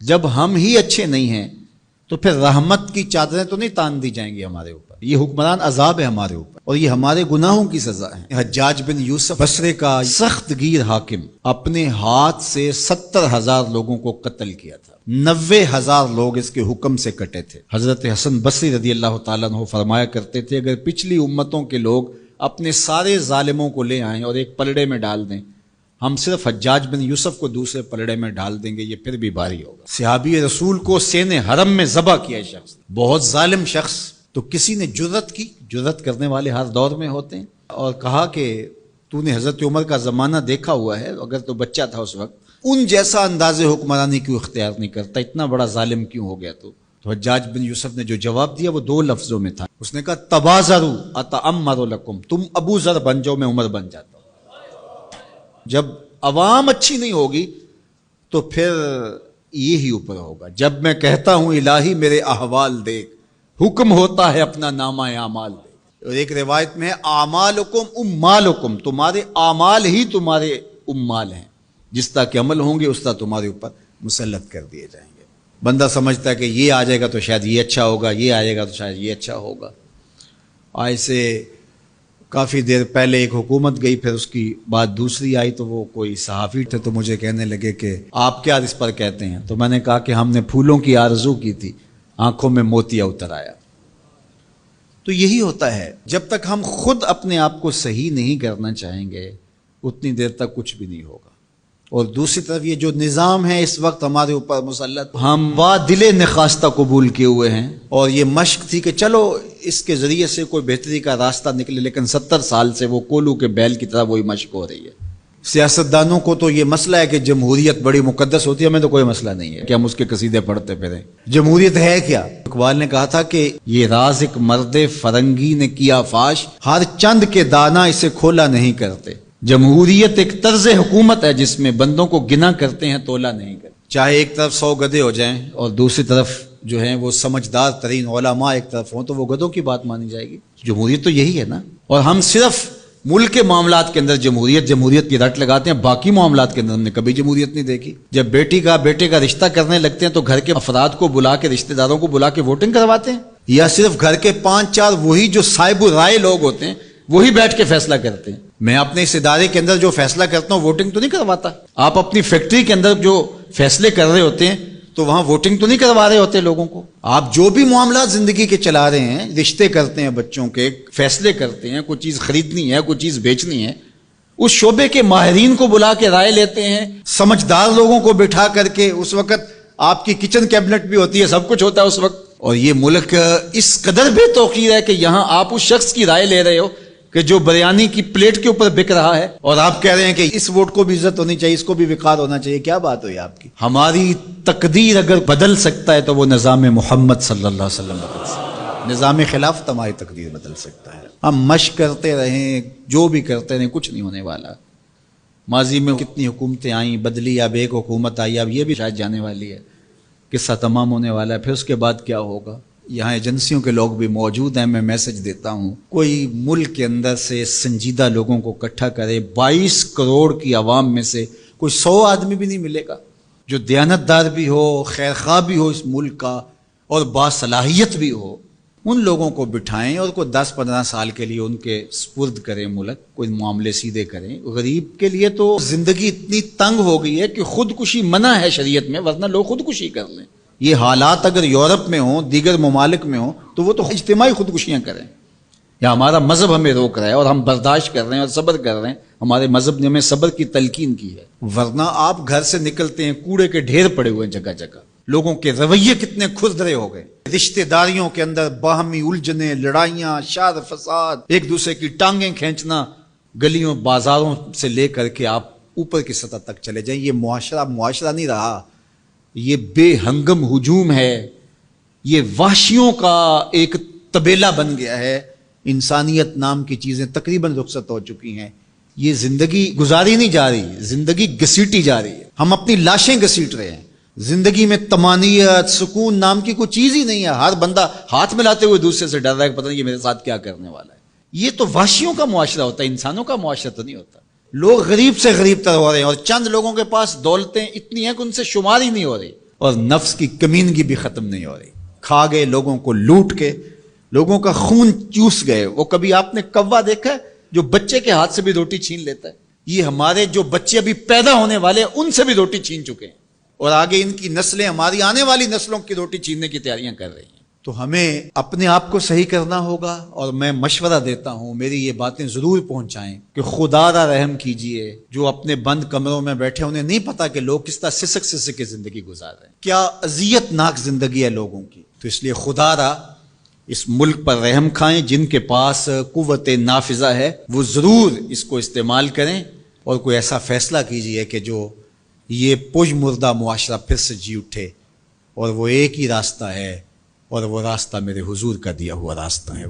جب ہم ہی اچھے نہیں ہیں تو پھر رحمت کی چادریں تو نہیں تان دی جائیں گی ہمارے اوپر. یہ حکمران عذاب ہے ہمارے اوپر اور یہ ہمارے گناہوں کی سزا ہے. حجاج بن یوسف بصرے کا سخت گیر حاکم اپنے ہاتھ سے 70,000 لوگوں کو قتل کیا تھا. 90,000 لوگ اس کے حکم سے کٹے تھے. حضرت حسن بصری رضی اللہ تعالیٰ عنہ فرمایا کرتے تھے اگر پچھلی امتوں کے لوگ اپنے سارے ظالموں کو لے آئیں اور ایک پلڑے میں ڈال دیں، ہم صرف حجاج بن یوسف کو دوسرے پلڑے میں ڈال دیں گے، یہ پھر بھی بھاری ہوگا. صحابی رسول کو سین حرم میں ذبح کیا شخص، بہت ظالم شخص. تو کسی نے جرت کی، جرت کرنے والے ہر دور میں ہوتے ہیں، اور کہا کہ تو نے حضرت عمر کا زمانہ دیکھا ہوا ہے، اگر تو بچہ تھا اس وقت، ان جیسا انداز حکمرانی کیوں اختیار نہیں کرتا، اتنا بڑا ظالم کیوں ہو گیا تو حجاج بن یوسف نے جو جواب دیا وہ 2 لفظوں میں تھا. اس نے کہا تبازروا اتعمر لکم، تم ابو ذر بن جاؤ میں عمر بن جاتا ہوں. جب عوام اچھی نہیں ہوگی تو پھر یہی اوپر ہوگا. جب میں کہتا ہوں الہی میرے احوال دیکھ، حکم ہوتا ہے اپنا نامہ اعمال دیکھ. اور ایک روایت میں ہے اعمالکم امالکم، تمہارے اعمال ہی تمہارے امال ہیں، جس طرح کے عمل ہوں گے اس طرح تمہارے اوپر مسلط کر دیے جائیں گے. بندہ سمجھتا ہے کہ یہ آ جائے گا تو شاید یہ اچھا ہوگا، یہ آئے گا تو شاید یہ اچھا ہوگا. ایسے کافی دیر پہلے ایک حکومت گئی، پھر اس کی بعد دوسری آئی، تو وہ کوئی صحافی تھے تو مجھے کہنے لگے کہ آپ کیا اس پر کہتے ہیں؟ تو میں نے کہا کہ ہم نے پھولوں کی آرزو کی تھی، آنکھوں میں موتیا اتر آیا. تو یہی ہوتا ہے، جب تک ہم خود اپنے آپ کو صحیح نہیں کرنا چاہیں گے اتنی دیر تک کچھ بھی نہیں ہوگا. اور دوسری طرف یہ جو نظام ہے اس وقت ہمارے اوپر مسلط، ہم وا دل نخواستہ قبول کیے ہوئے ہیں، اور یہ مشق تھی کہ چلو اس کے ذریعے سے کوئی بہتری کا راستہ نکلے، لیکن 70 سال سے وہ کولو کے بیل کی طرح وہی مشق ہو رہی ہے. سیاستدانوں کو تو یہ مسئلہ ہے کہ جمہوریت بڑی مقدس ہوتی ہے، ہمیں تو کوئی مسئلہ نہیں ہے کہ ہم اس کے قصیدے پڑھتے پھریں. جمہوریت ہے کیا؟ اقبال نے کہا تھا کہ یہ راز ایک مرد فرنگی نے کیا فاش، ہر چند کے دانا اسے کھولا نہیں کرتے. جمہوریت ایک طرز حکومت ہے جس میں بندوں کو گنا کرتے ہیں، تولا نہیں کرتے. چاہے ایک طرف 100 گدھے ہو جائیں اور دوسری طرف جو ہیں وہ سمجھدار ترین علماء ایک طرف ہوں، تو وہ گدھوں کی بات مانی جائے گی. جمہوریت تو یہی ہے نا. اور ہم صرف ملک کے معاملات کے اندر جمہوریت کی رٹ لگاتے ہیں، باقی معاملات کے اندر ہم نے کبھی جمہوریت نہیں دیکھی. جب بیٹے کا رشتہ کرنے لگتے ہیں تو گھر کے افراد کو بلا کے، رشتہ داروں کو بلا کے ووٹنگ کرواتے ہیں، یا صرف گھر کے 5-4 وہی جو صاحب رائے لوگ ہوتے ہیں وہی بیٹھ کے فیصلہ کرتے ہیں. میں اپنے اس ادارے کے اندر جو فیصلہ کرتا ہوں ووٹنگ تو نہیں کرواتا. آپ اپنی فیکٹری کے اندر جو فیصلے کر رہے ہوتے ہیں تو وہاں ووٹنگ تو نہیں کروا رہے ہوتے لوگوں کو. آپ جو بھی معاملات زندگی کے چلا رہے ہیں، رشتے کرتے ہیں بچوں کے، فیصلے کرتے ہیں، کوئی چیز خریدنی ہے، کوئی چیز بیچنی ہے، اس شعبے کے ماہرین کو بلا کے رائے لیتے ہیں، سمجھدار لوگوں کو بٹھا کر کے. اس وقت آپ کی کچن کیبنٹ بھی ہوتی ہے، سب کچھ ہوتا ہے اس وقت. اور یہ ملک اس قدر بے توقیر ہے کہ یہاں آپ اس شخص کی رائے لے رہے ہو کہ جو بریانی کی پلیٹ کے اوپر بک رہا ہے، اور آپ کہہ رہے ہیں کہ اس ووٹ کو بھی عزت ہونی چاہیے، اس کو بھی وقار ہونا چاہیے. کیا بات ہوئی آپ کی؟ ہماری تقدیر اگر بدل سکتا ہے تو وہ نظام محمد صلی اللہ علیہ وسلم بدل سکتا ہے. نظام خلافت ہماری تقدیر بدل سکتا ہے. ہم مشق کرتے رہیں، جو بھی کرتے رہیں، کچھ نہیں ہونے والا. ماضی میں کتنی حکومتیں آئیں، بدلی، اب ایک حکومت آئی، اب یہ بھی شاید جانے والی ہے، قصہ تمام ہونے والا ہے. پھر اس کے بعد کیا ہوگا؟ یہاں ایجنسیوں کے لوگ بھی موجود ہیں. میں میسج دیتا ہوں، کوئی ملک کے اندر سے سنجیدہ لوگوں کو اکٹھا کرے. 22 کروڑ کی عوام میں سے کوئی 100 آدمی بھی نہیں ملے گا جو دیانتدار بھی ہو، خیرخواہ بھی ہو اس ملک کا، اور باصلاحیت بھی ہو. ان لوگوں کو بٹھائیں اور کوئی 10-15 سال کے لیے ان کے سپرد کریں ملک، کوئی معاملے سیدھے کریں. غریب کے لیے تو زندگی اتنی تنگ ہو گئی ہے کہ خودکشی منع ہے شریعت میں، ورنہ لوگ خودکشی کر لیں. یہ حالات اگر یورپ میں ہوں، دیگر ممالک میں ہوں، تو وہ تو اجتماعی خودکشیاں کریں. یا ہمارا مذہب ہمیں روک رہا ہے اور ہم برداشت کر رہے ہیں اور صبر کر رہے ہیں. ہمارے مذہب نے ہمیں صبر کی تلقین کی ہے. ورنہ آپ گھر سے نکلتے ہیں، کوڑے کے ڈھیر پڑے ہوئے ہیں جگہ جگہ. لوگوں کے رویے کتنے کھردرے ہو گئے. رشتہ داریوں کے اندر باہمی الجھنیں، لڑائیاں، شر فساد، ایک دوسرے کی ٹانگیں کھینچنا. گلیوں بازاروں سے لے کر کے آپ اوپر کی سطح تک چلے جائیں، یہ معاشرہ نہیں رہا. یہ بے ہنگم ہجوم ہے، یہ وحشیوں کا ایک طبیلہ بن گیا ہے. انسانیت نام کی چیزیں تقریباً رخصت ہو چکی ہیں. یہ زندگی گزاری نہیں جا رہی، زندگی گھسیٹی جا رہی ہے. ہم اپنی لاشیں گھسیٹ رہے ہیں. زندگی میں طمانینت، سکون نام کی کوئی چیز ہی نہیں ہے. ہر بندہ ہاتھ ملاتے ہوئے دوسرے سے ڈر رہا ہے کہ پتہ نہیں یہ میرے ساتھ کیا کرنے والا ہے. یہ تو وحشیوں کا معاشرہ ہوتا ہے، انسانوں کا معاشرہ تو نہیں ہوتا. لوگ غریب سے غریب تر ہو رہے ہیں، اور چند لوگوں کے پاس دولتیں اتنی ہیں کہ ان سے شمار ہی نہیں ہو رہی. اور نفس کی کمینگی بھی ختم نہیں ہو رہی. کھا گئے لوگوں کو لوٹ کے, لوگوں کا خون چوس گئے. وہ کبھی آپ نے کوا دیکھا ہے جو بچے کے ہاتھ سے بھی روٹی چھین لیتا ہے؟ یہ ہمارے جو بچے ابھی پیدا ہونے والے ان سے بھی روٹی چھین چکے ہیں, اور آگے ان کی نسلیں ہماری آنے والی نسلوں کی روٹی چھیننے کی تیاریاں کر رہی ہیں. تو ہمیں اپنے آپ کو صحیح کرنا ہوگا, اور میں مشورہ دیتا ہوں میری یہ باتیں ضرور پہنچائیں کہ خدا را رحم کیجئے. جو اپنے بند کمروں میں بیٹھے انہیں نہیں پتا کہ لوگ کس طرح سسک سسک کے زندگی گزار رہے ہیں, کیا اذیت ناک زندگی ہے لوگوں کی. تو اس لیے خدا را اس ملک پر رحم کھائیں. جن کے پاس قوت نافذہ ہے وہ ضرور اس کو استعمال کریں, اور کوئی ایسا فیصلہ کیجئے کہ جو یہ پج مردہ معاشرہ پھر سے جی اٹھے, اور وہ ایک ہی راستہ ہے, اور وہ راستہ میرے حضور کا دیا ہوا راستہ ہے.